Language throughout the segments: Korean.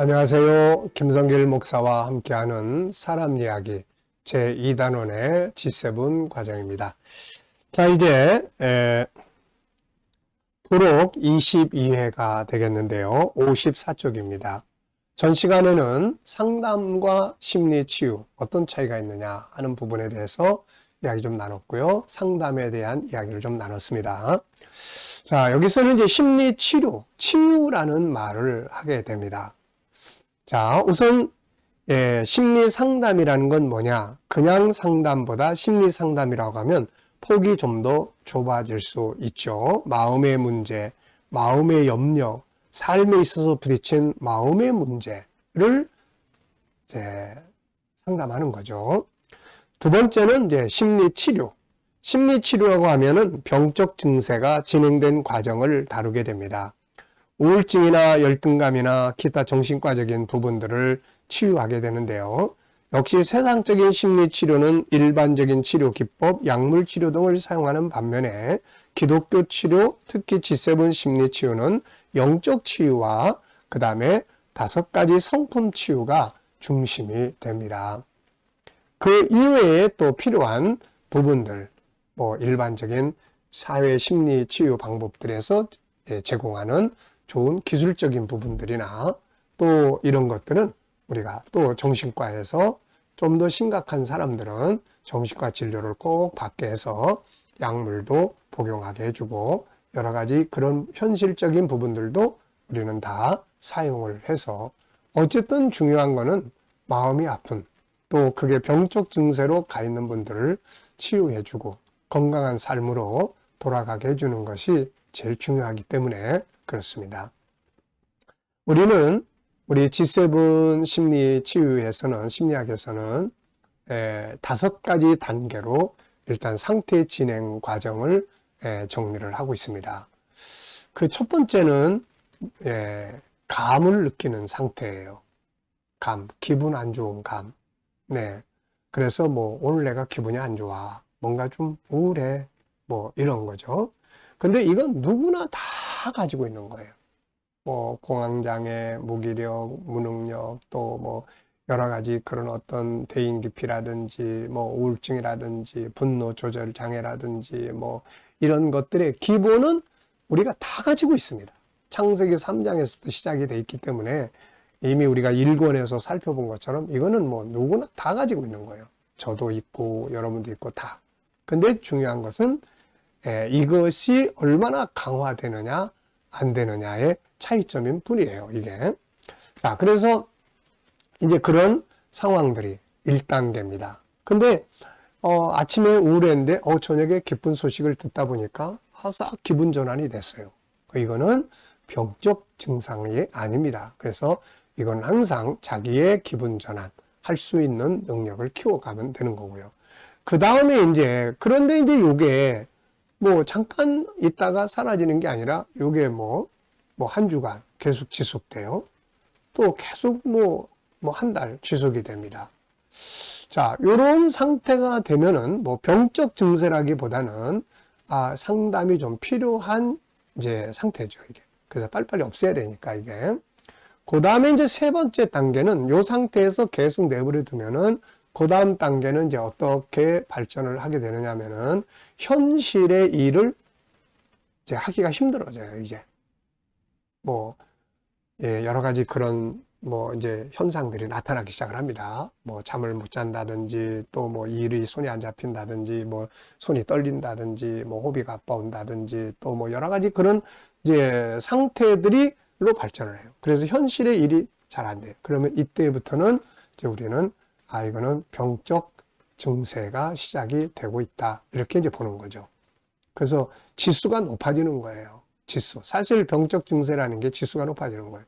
안녕하세요. 김성길 목사와 함께하는 사람 이야기 제2단원의 G7 과정입니다. 자, 이제 부록 22회가 되겠는데요. 54쪽입니다. 전 시간에는 상담과 심리치유 어떤 차이가 있느냐 하는 부분에 대해서 이야기 좀 나눴고요. 상담에 대한 이야기를 좀 나눴습니다. 자, 여기서는 이제 심리치료, 치유라는 말을 하게 됩니다. 자, 우선 심리 상담이라는 건 뭐냐? 그냥 상담보다 심리 상담이라고 하면 폭이 좀 더 좁아질 수 있죠. 마음의 문제, 마음의 염려, 삶에 있어서 부딪힌 마음의 문제를 이제 상담하는 거죠. 두 번째는 이제 심리 치료. 심리 치료라고 하면은 병적 증세가 진행된 과정을 다루게 됩니다. 우울증이나 열등감이나 기타 정신과적인 부분들을 치유하게 되는데요. 역시 세상적인 심리치료는 일반적인 치료 기법, 약물 치료 등을 사용하는 반면에 기독교 치료, 특히 G7 심리치유는 영적 치유와 그 다음에 5가지 성품 치유가 중심이 됩니다. 그 이외에 또 필요한 부분들, 일반적인 사회 심리 치유 방법들에서 제공하는 좋은 기술적인 부분들이나 또 이런 것들은 우리가 또 정신과에서 좀 더 심각한 사람들은 정신과 진료를 꼭 받게 해서 약물도 복용하게 해주고 여러 가지 그런 현실적인 부분들도 우리는 다 사용을 해서 어쨌든 중요한 거는 마음이 아픈 또 그게 병적 증세로 가 있는 분들을 치유해주고 건강한 삶으로 돌아가게 해주는 것이 제일 중요하기 때문에 그렇습니다. 우리는 우리 G7 심리 치유에서는, 심리학에서는 5가지 단계로 일단 상태 진행 과정을 정리를 하고 있습니다. 그 첫 번째는 감을 느끼는 상태예요. 감, 기분 안 좋은 감. 네. 그래서 오늘 내가 기분이 안 좋아. 뭔가 좀 우울해. 이런 거죠. 근데 이건 누구나 다 가지고 있는 거예요. 공황장애, 무기력, 무능력, 또 여러 가지 그런 어떤 대인기피라든지, 우울증이라든지, 분노 조절 장애라든지, 이런 것들의 기본은 우리가 다 가지고 있습니다. 창세기 3장에서부터 시작이 돼 있기 때문에 이미 우리가 1권에서 살펴본 것처럼 이거는 누구나 다 가지고 있는 거예요. 저도 있고, 여러분도 있고, 다. 근데 중요한 것은 이것이 얼마나 강화되느냐, 안 되느냐의 차이점인 뿐이에요, 이게. 자, 그래서 이제 그런 상황들이 1단계입니다. 근데, 아침에 우울했는데, 저녁에 기쁜 소식을 듣다 보니까, 싹 기분 전환이 됐어요. 이거는 병적 증상이 아닙니다. 그래서 이건 항상 자기의 기분 전환, 할 수 있는 능력을 키워가면 되는 거고요. 그 다음에 그런데 요게, 잠깐 있다가 사라지는 게 아니라 요게 한 주간 계속 지속돼요. 또 계속 한 달 지속이 됩니다. 자, 요런 상태가 되면은 병적 증세라기보다는 상담이 좀 필요한 상태죠, 이게. 그래서 빨리빨리 없애야 되니까 이게. 그 다음에 세 번째 단계는 요 상태에서 계속 내버려 두면은 그 다음 단계는 어떻게 발전을 하게 되느냐면은 현실의 일을 하기가 힘들어져요, 이제. 여러 가지 그런 현상들이 나타나기 시작을 합니다. 잠을 못 잔다든지 또 일이 손이 안 잡힌다든지 손이 떨린다든지 호흡이 가빠온다든지 또 여러 가지 그런 상태들이로 발전을 해요. 그래서 현실의 일이 잘 안 돼요. 그러면 이때부터는 우리는 이거는 병적 증세가 시작이 되고 있다. 이렇게 보는 거죠. 그래서 지수가 높아지는 거예요. 지수. 사실 병적 증세라는 게 지수가 높아지는 거예요.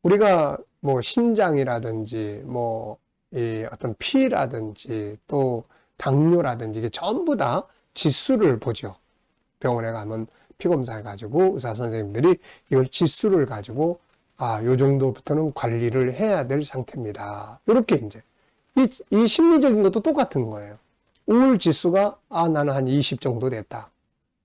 우리가 신장이라든지 이 어떤 피라든지 또 당뇨라든지 이게 전부 다 지수를 보죠. 병원에 가면 피 검사해 가지고 의사 선생님들이 이걸 지수를 가지고 요 정도부터는 관리를 해야 될 상태입니다. 이렇게 이 심리적인 것도 똑같은 거예요. 우울 지수가 나는 한 20 정도 됐다.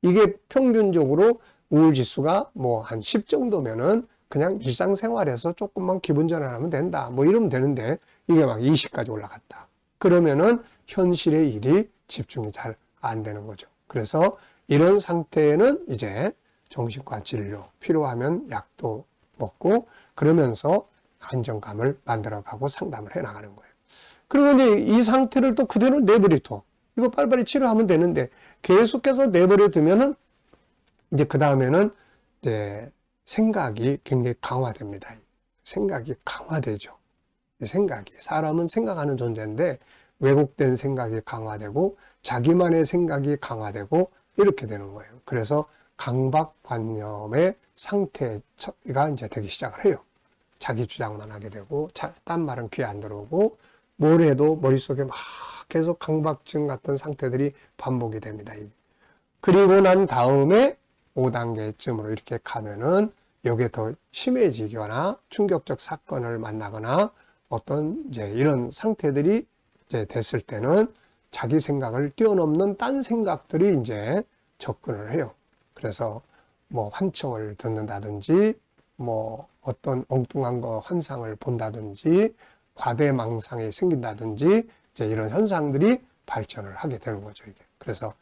이게 평균적으로 우울 지수가 한 10 정도면은 그냥 일상생활에서 조금만 기분 전환하면 된다. 뭐 이러면 되는데 이게 막 20까지 올라갔다. 그러면은 현실의 일이 집중이 잘 안 되는 거죠. 그래서 이런 상태에는 이제 정신과 진료, 필요하면 약도 먹고 그러면서 안정감을 만들어가고 상담을 해 나가는 거예요. 그리고 이제 이 상태를 또 그대로 내버려둬. 이거 빨리빨리 치료하면 되는데 계속해서 내버려두면은 이제 그 다음에는 이제 생각이 굉장히 강화됩니다. 생각이 강화되죠. 생각이. 사람은 생각하는 존재인데 왜곡된 생각이 강화되고 자기만의 생각이 강화되고 이렇게 되는 거예요. 그래서 강박관념의 상태가 이제 되기 시작을 해요. 자기 주장만 하게 되고 딴 말은 귀에 안 들어오고 뭘 해도 머릿속에 막 계속 강박증 같은 상태들이 반복이 됩니다. 그리고 난 다음에 5단계쯤으로 이렇게 가면은 이게 더 심해지거나 충격적 사건을 만나거나 어떤 이제 이런 상태들이 이제 됐을 때는 자기 생각을 뛰어넘는 딴 생각들이 이제 접근을 해요. 그래서 뭐 환청을 듣는다든지 뭐 어떤 엉뚱한 거 환상을 본다든지 과대망상이 생긴다든지 이제 이런 현상들이 발전을 하게 되는 거죠, 이게. 그래서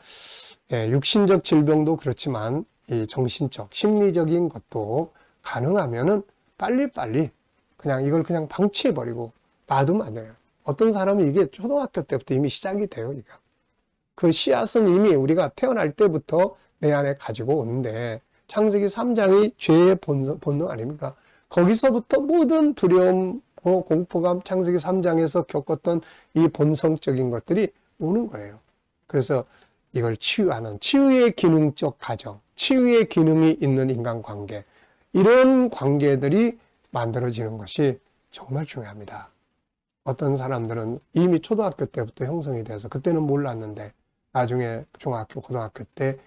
육신적 질병도 그렇지만 이 정신적, 심리적인 것도 가능하면은 빨리빨리 그냥 이걸 그냥 방치해버리고 놔두면 안 돼요. 어떤 사람은 이게 초등학교 때부터 이미 시작이 돼요, 이거. 그 씨앗은 이미 우리가 태어날 때부터 내 안에 가지고 오는데 창세기 3장이 죄의 본능 아닙니까? 거기서부터 모든 두려움, 공포감, 창세기 3장에서 겪었던 이 본성적인 것들이 오는 거예요. 그래서 이걸 치유하는 치유의 기능적 가정, 치유의 기능이 있는 인간관계, 이런 관계들이 만들어지는 것이 정말 중요합니다. 어떤 사람들은 이미 초등학교 때부터 형성이 돼서 그때는 몰랐는데 나중에 중학교, 고등학교 때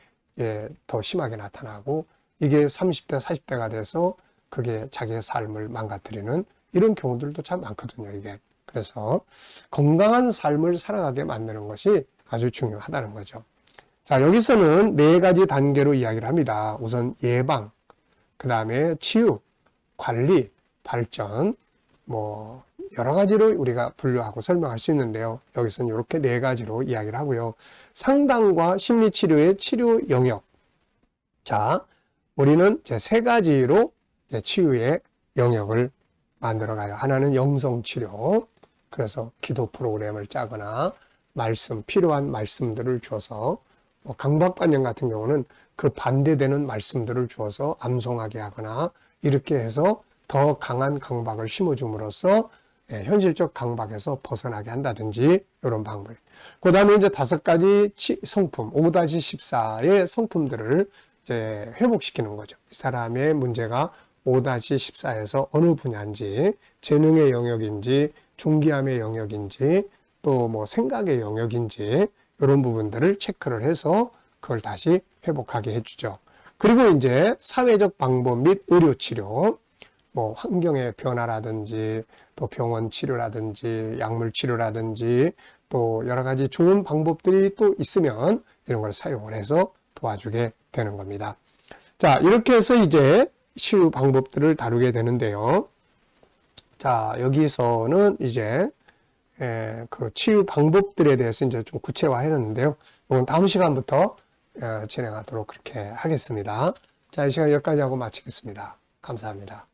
더 심하게 나타나고 이게 30대, 40대가 돼서 그게 자기의 삶을 망가뜨리는 이런 경우들도 참 많거든요, 이게. 그래서 건강한 삶을 살아가게 만드는 것이 아주 중요하다는 거죠. 자, 여기서는 4가지 단계로 이야기를 합니다. 우선 예방, 그 다음에 치유, 관리, 발전, 뭐 여러 가지로 우리가 분류하고 설명할 수 있는데요. 여기서는 이렇게 4가지로 이야기를 하고요. 상담과 심리치료의 치료 영역. 자, 우리는 이제 3가지로 이제 치유의 영역을 만들어가요. 하나는 영성치료. 그래서 기도 프로그램을 짜거나 필요한 말씀들을 줘서 강박관념 같은 경우는 그 반대되는 말씀들을 주어서 암송하게 하거나 이렇게 해서 더 강한 강박을 심어줌으로써 현실적 강박에서 벗어나게 한다든지 이런 방법. 그 다음에 이제 5가지 성품, 5-14의 성품들을 이제 회복시키는 거죠. 이 사람의 문제가 5-14에서 어느 분야인지, 재능의 영역인지, 존귀함의 영역인지, 또 뭐 생각의 영역인지 이런 부분들을 체크를 해서 그걸 다시 회복하게 해주죠. 그리고 이제 사회적 방법 및 의료치료, 뭐 환경의 변화라든지 또 병원 치료라든지 약물 치료라든지 또 여러 가지 좋은 방법들이 또 있으면 이런 걸 사용을 해서 도와주게 되는 겁니다. 자, 이렇게 해서 이제 치유 방법들을 다루게 되는데요. 자, 여기서는 이제 그 치유 방법들에 대해서 이제 좀 구체화해놨는데요. 이건 다음 시간부터 진행하도록 그렇게 하겠습니다. 자, 이 시간 여기까지 하고 마치겠습니다. 감사합니다.